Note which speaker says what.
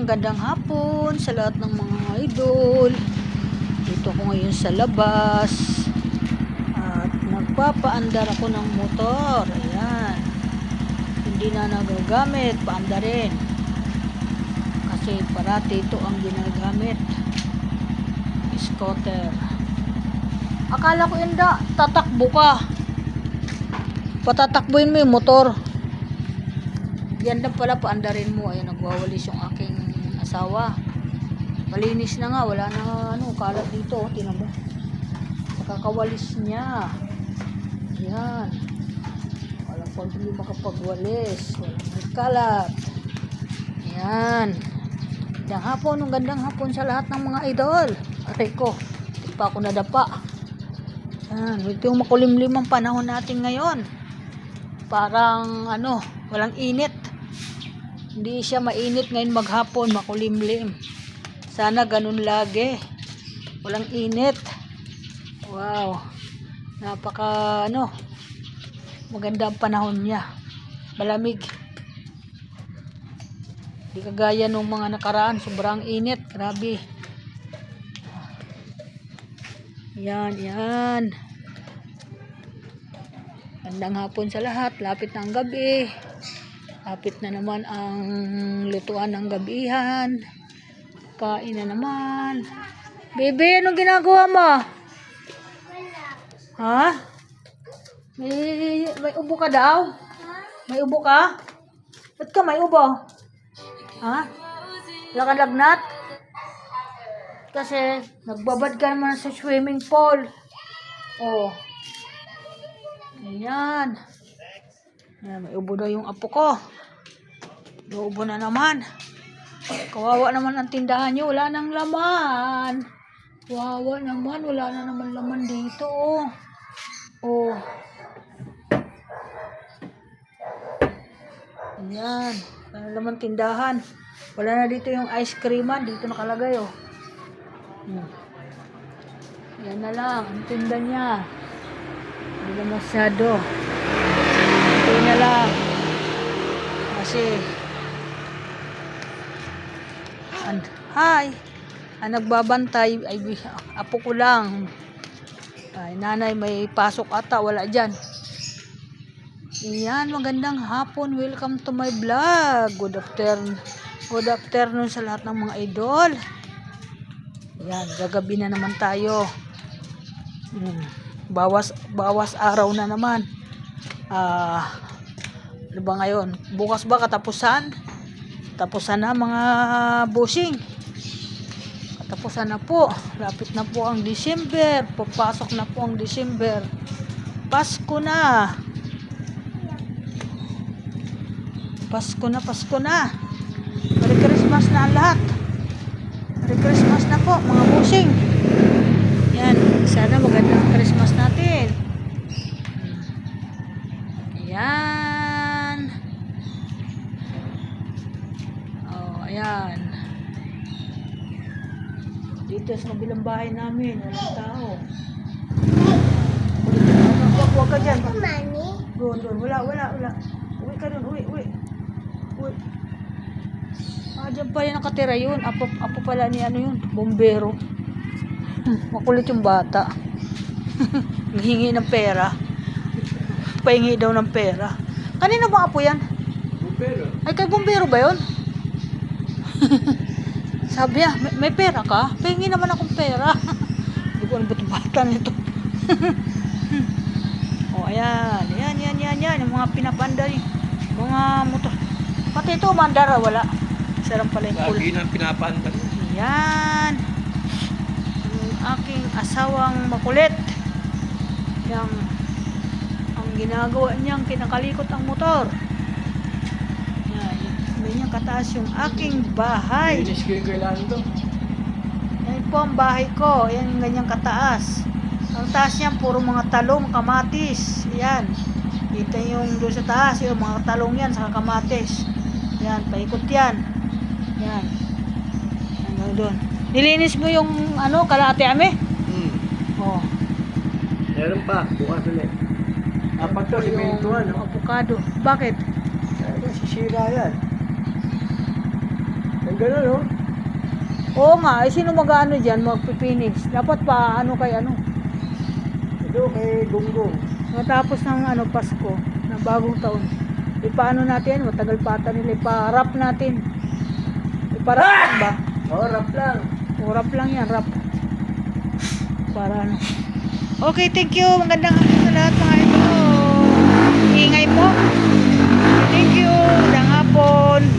Speaker 1: Gandang hapon sa lahat ng mga idol. Dito ko ngayon sa labas at nagpapaandar ako ng motor. Ayan, hindi na nagagamit, paandarin kasi parati ito ang ginagamit, scooter. Akala ko inda tatakbo ka, patatakbuhin mo yung motor. Yan lang pala, paandarin mo. Ayan, nagwawalis yung aking asawa. Malinis na nga, wala na kalat dito. Tingnan mo, nakakawalis niya. Yan, walang pag hindi makapagwalis, walang may kalat. Yan, gandang hapon sa lahat ng mga idol. Aray ko, hindi pa ako nadapa. Yan, ito yung makulimlim ang panahon natin ngayon. Parang walang init. Hindi siya mainit ngayon maghapon, makulimlim. Sana ganun lagi, walang init. Wow, napaka maganda ang panahon niya, malamig. Hindi kagaya nung mga nakaraan, sobrang init, grabe. Yan. Gandang hapon sa lahat, lapit na ang gabi. Lapit na naman ang lutuan ng gabihan. Kain na naman. Bebe, anong ginagawa mo? Ha? May ubo ka daw? May ubo ka? Ba't ka may ubo? Ha? Wala ka lagnat? Kasi nagbabad ka naman sa swimming pool. Oh. Ayan. Ayan, may ubo daw yung apo ko. Ubo na naman. Kawawa naman ang tindahan niyo, wala nang laman. Kawawa naman, wala na naman laman dito. Oh. Ayan, wala naman tindahan. Wala na dito yung ice creaman, dito nakalagay oh. Yan na lang ang tinda niya. Hindi na masyado. Ito na lang. Kasi hi, ang nagbabantay ay apo ko lang. Ay, nanay may pasok ata, wala dyan. Iyan, magandang hapon, welcome to my vlog. Good afternoon sa lahat ng mga idol. Yan, gagabi na naman tayo. Bawas araw na naman. Ano ba ngayon? Bukas ba katapusan? Tapusan na mga busing. Katapusan na po. Lapit na po ang December. Papasok na po ang December. Pasko na. Pasko na. Merry Christmas na ang lahat. Merry Christmas na po mga busing. Yan. Sana magandang Christmas natin. Yan. Ayan. Dito sa kabilang bahay namin, walang tao. Huwag ka dyan. Doon. Wala. Uwi ka doon, uwi. Dyan pa rin nakatira yun. Apo pala ni yun, bombero. Makulit yung bata. Hingi ng pera. Pahingi daw ng pera. Kanino bang apo yan? Bombero. Ay, kay bombero ba yun? Sabi niya, may pera ka? Pahingi naman akong pera. Hindi ko alam ba't yung bata nito. Ayan. Yung mga pinapandar, mga motor. Pati ito, mandara, wala. Sarang pala yung pool.
Speaker 2: Lagi nang pinapandar.
Speaker 1: Ayan. Yung aking asawang makulit. Ang ginagawa niyang kinakalikot ang motor. Ganyan kataas yung aking bahay.
Speaker 2: Linis ko yung kailangan ito.
Speaker 1: Yan po ang bahay ko. Yan yung ganyan kataas. Ang taas niyan, puro mga talong, kamatis. Yan. Kita yung doon sa taas, yung mga talong yan, saka kamatis. Yan, paikot yan. Yan. Hanggang doon. Nilinis mo yung kalahati ame? Oh.
Speaker 2: Meron pa, bukas ulit. Apat to, simentuhan.
Speaker 1: Avocado. Bakit?
Speaker 2: Sisira yan. Ganun, no?
Speaker 1: Oo nga, eh sino mag-ano dyan, magpipinis? Dapat pa ano kay ano?
Speaker 2: Ito kay Gunggong.
Speaker 1: Matapos ng ano, Pasko, ng bagong taon. Ipaano natin, matagal pa ata nila, ipa-wrap natin. Ipa-wrap ba?
Speaker 2: Oo, rap lang.
Speaker 1: O, wrap lang yan, wrap. Para ano. Okay, thank you. Magandang hapon sa lahat mga ito. Ingay po. Thank you. Magandang hapon.